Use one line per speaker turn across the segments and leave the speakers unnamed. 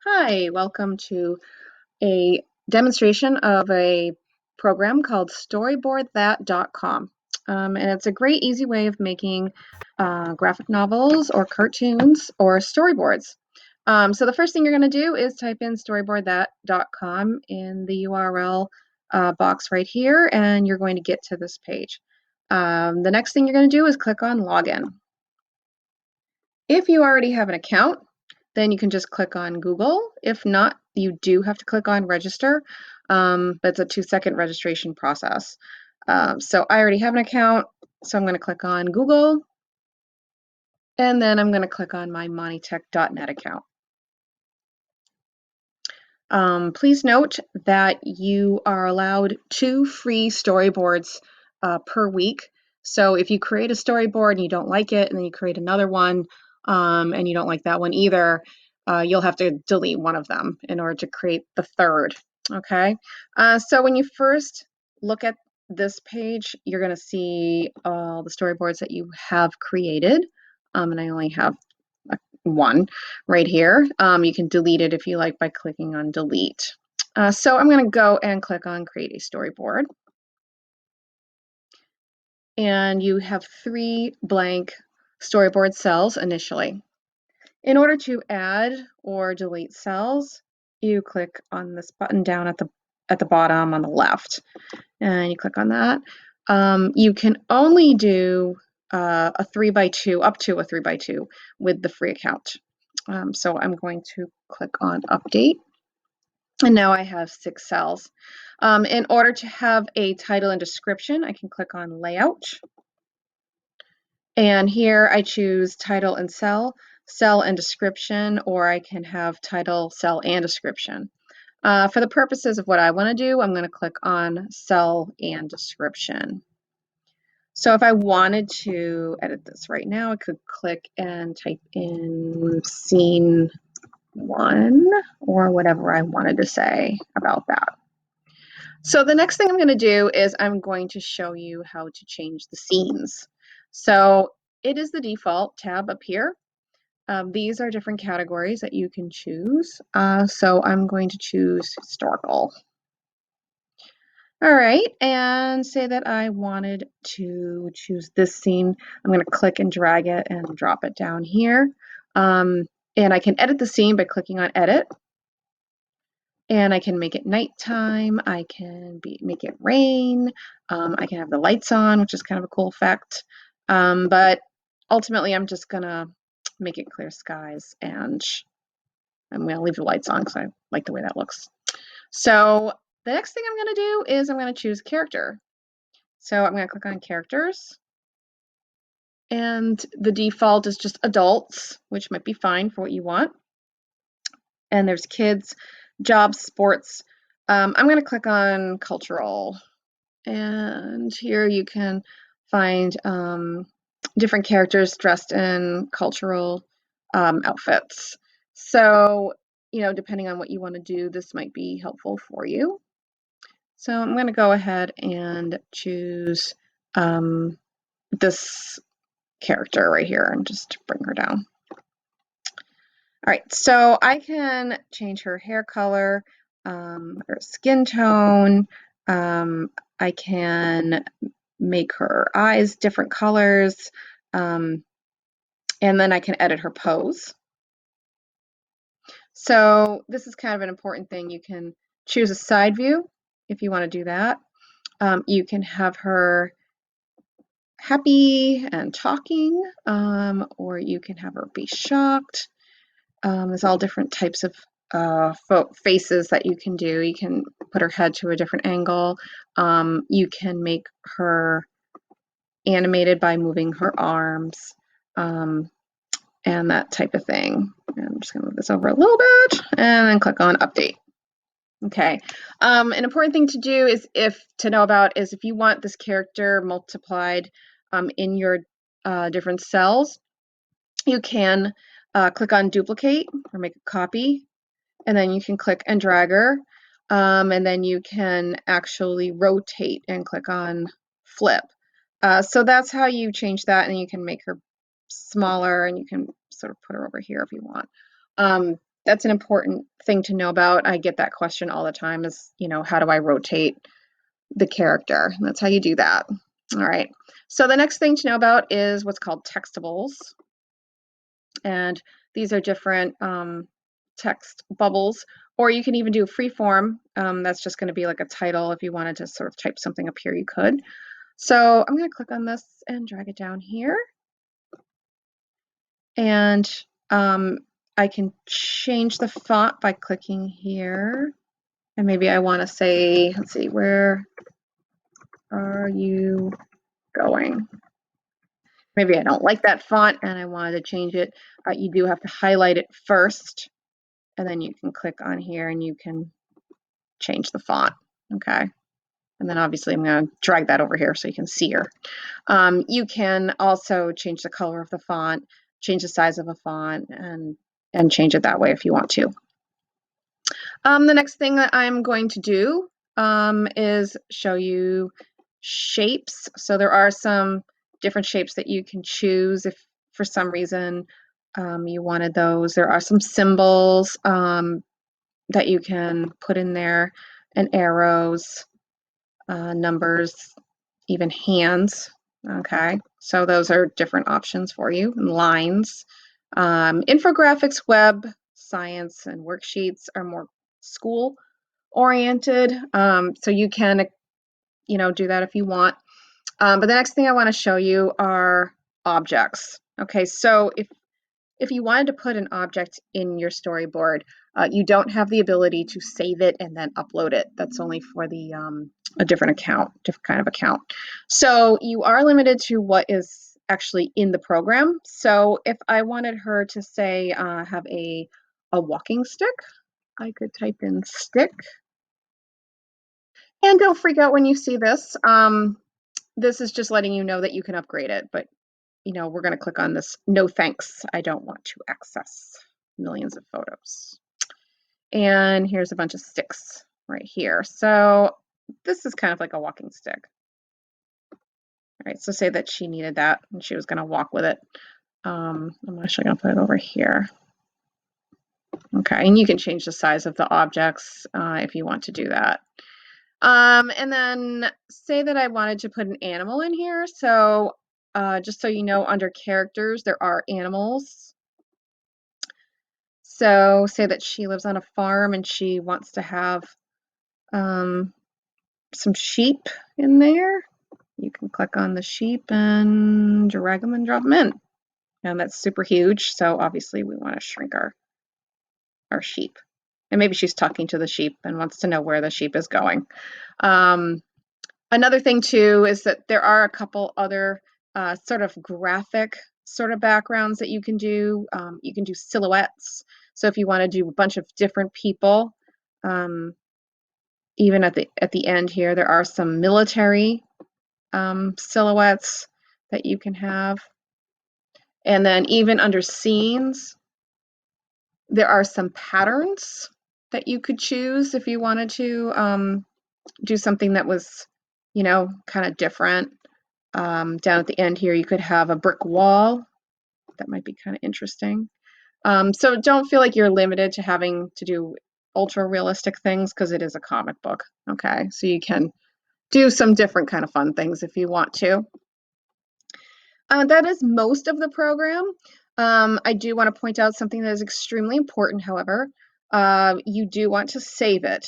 Hi, welcome to a demonstration of a program called StoryboardThat.com. And it's a great, easy way of making graphic novels or cartoons or storyboards. So the first thing you're going to do is type in StoryboardThat.com in the URL box right here, and you're going to get to this page. The next thing you're going to do is click on Login. If you already have an account, then you can just click on Google. If not, you do have to click on register, but it's a 2-second registration process. So I already have an account, so I'm going to click on Google, and then I'm going to click on my moneytech.net account. Please note that you are allowed 2 free storyboards per week. So if you create a storyboard and you don't like it, and then you create another one and you don't like that one either, you'll have to delete one of them in order to create the third. Okay, so when you first look at this page, you're going to see all the storyboards that you have created, and I only have one right here. You can delete it if you like by clicking on delete. So I'm going to go and click on create a storyboard. And you have 3 blank storyboard cells initially. In order to add or delete cells, you click on this button down at the bottom on the left, and you click on that. You can only do a 3x2, up to a 3x2 with the free account. So I'm going to click on update, and now I have 6 cells. In order to have a title and description, I can click on layout, and here I choose title and cell and description, or I can have title, cell, and description. For the purposes of what I want to do, I'm going to click on cell and description. So if I wanted to edit this right now, I could click and type in scene 1 or whatever I wanted to say about that. So the next thing I'm going to do is I'm going to show you how to change the scenes. So it is the default tab up here. These are different categories that you can choose. So I'm going to choose historical. All right, and say that I wanted to choose this scene. I'm going to click and drag it and drop it down here. And I can edit the scene by clicking on edit. And I can make it nighttime. I can make it rain. I can have the lights on, which is kind of a cool effect. But ultimately, I'm just going to make it clear skies, and I'm going to leave the lights on because I like the way that looks. So the next thing I'm going to do is I'm going to choose character. So I'm going to click on characters, and the default is just adults, which might be fine for what you want. And there's kids, jobs, sports. I'm going to click on cultural, and here you can find different characters dressed in cultural outfits. So, depending on what you want to do, this might be helpful for you. So I'm going to go ahead and choose this character right here and just bring her down. All right, so I can change her hair color, her skin tone. I can make her eyes different colors, and then I can edit her pose. So this is kind of an important thing. You can choose a side view if you want to do that. You can have her happy and talking, or you can have her be shocked. There's all different types of faces that you can do. You can put her head to a different angle. You can make her animated by moving her arms, and that type of thing. And I'm just going to move this over a little bit and then click on update. Okay. An important thing to do is to know about is if you want this character multiplied in your different cells, you can click on duplicate or make a copy, and then you can click and drag her, and then you can actually rotate and click on flip. So that's how you change that, and you can make her smaller, and you can sort of put her over here if you want. that's an important thing to know about. I get that question all the time is, how do I rotate the character? And that's how you do that. All right. So the next thing to know about is what's called textables. And these are different text bubbles, or you can even do a free form. That's just going to be like a title. If you wanted to sort of type something up here, you could. So I'm going to click on this and drag it down here. And I can change the font by clicking here. And maybe I want to say, let's see, where are you going? Maybe I don't like that font and I wanted to change it. You do have to highlight it first, and then you can click on here and you can change the font. Okay. And then obviously I'm going to drag that over here so you can see her. You can also change the color of the font, change the size of a font, and change it that way if you want to. The next thing that I'm going to do is show you shapes. So there are some different shapes that you can choose if for some reason you wanted those. There are some symbols that you can put in there, and arrows, numbers, even hands. Okay, so those are different options for you, and lines. Infographics, web, science, and worksheets are more school oriented. So you can, do that if you want. But the next thing I want to show you are objects. Okay, so if you wanted to put an object in your storyboard, you don't have the ability to save it and then upload it. That's only for the a different kind of account. So you are limited to what is actually in the program. So if I wanted her to say have a walking stick, I could type in stick. And don't freak out when you see this. This is just letting you know that you can upgrade it, but we're going to click on this. No thanks. I don't want to access millions of photos. And here's a bunch of sticks right here. So this is kind of like a walking stick. All right, so say that she needed that and she was going to walk with it. I'm actually going to put it over here. Okay, and you can change the size of the objects if you want to do that. And then say that I wanted to put an animal in here. So just so you know, under characters, there are animals. So say that she lives on a farm and she wants to have some sheep in there. You can click on the sheep and drag them and drop them in. And that's super huge. So obviously we want to shrink our sheep. And maybe she's talking to the sheep and wants to know where the sheep is going. Another thing too is that there are a couple other sort of graphic sort of backgrounds that you can do. You can do silhouettes. So if you want to do a bunch of different people, even at the end here, there are some military silhouettes that you can have. And then even under scenes, there are some patterns that you could choose if you wanted to do something that was, kind of different. Down at the end here, you could have a brick wall. That might be kind of interesting. So don't feel like you're limited to having to do ultra realistic things because it is a comic book. Okay, so you can do some different kind of fun things if you want to. That is most of the program. I do want to point out something that is extremely important, however. You do want to save it.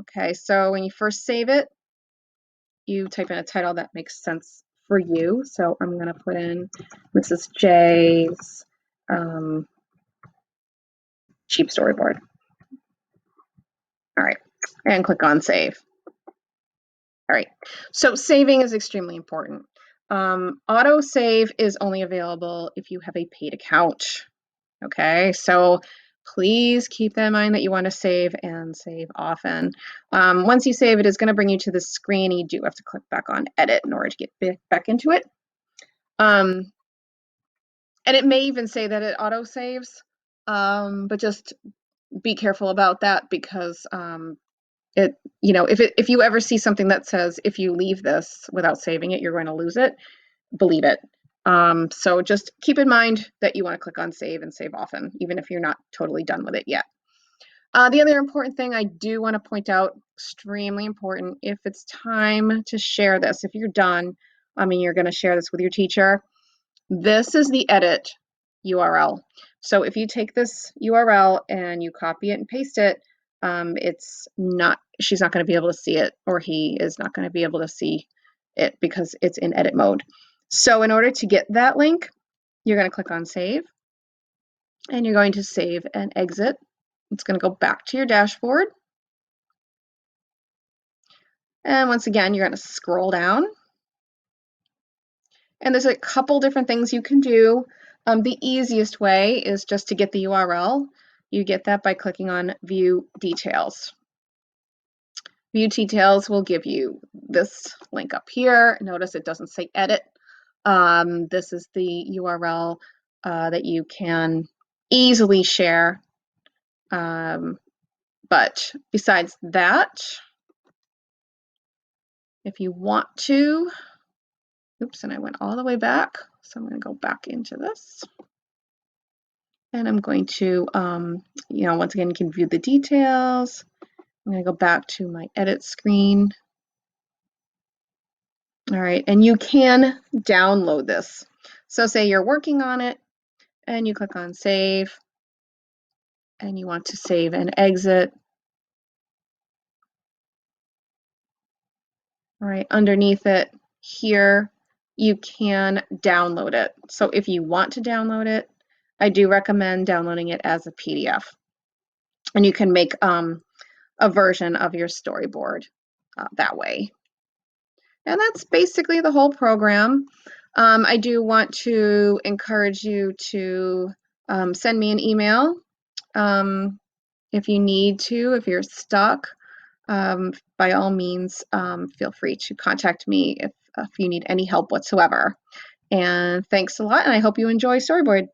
Okay, so when you first save it, you type in a title that makes sense for you. So I'm going to put in Mrs. J's cheap storyboard. All right, and click on save. All right, so saving is extremely important. Auto save is only available if you have a paid account. Okay, so please keep that in mind that you want to save and save often. Once you save, it is going to bring you to this screen. You do have to click back on edit in order to get back into it. And it may even say that it auto saves, but just be careful about that because if you ever see something that says if you leave this without saving it, you're going to lose it, believe it. So just keep in mind that you want to click on save and save often, even if you're not totally done with it yet. The other important thing I do want to point out, extremely important, if it's time to share this, if you're done, you're going to share this with your teacher, this is the edit URL. So if you take this URL and you copy it and paste it, she's not going to be able to see it, or he is not going to be able to see it because it's in edit mode. So in order to get that link, you're going to click on save, and you're going to save and exit. It's going to go back to your dashboard. And once again, you're going to scroll down. And there's a couple different things you can do. The easiest way is just to get the URL. You get that by clicking on View Details. View Details will give you this link up here. Notice it doesn't say edit. This is the URL that you can easily share. But besides that, if you want to, oops, and I went all the way back. So I'm going to go back into this. And I'm going to, once again, you can view the details. I'm going to go back to my edit screen. All right, and you can download this. So say you're working on it and you click on save and you want to save and exit. All right, underneath it here, you can download it. So if you want to download it, I do recommend downloading it as a PDF. And you can make a version of your storyboard that way. And that's basically the whole program. I do want to encourage you to send me an email if you need to, if you're stuck. By all means, feel free to contact me if you need any help whatsoever. And thanks a lot, and I hope you enjoy Storyboard.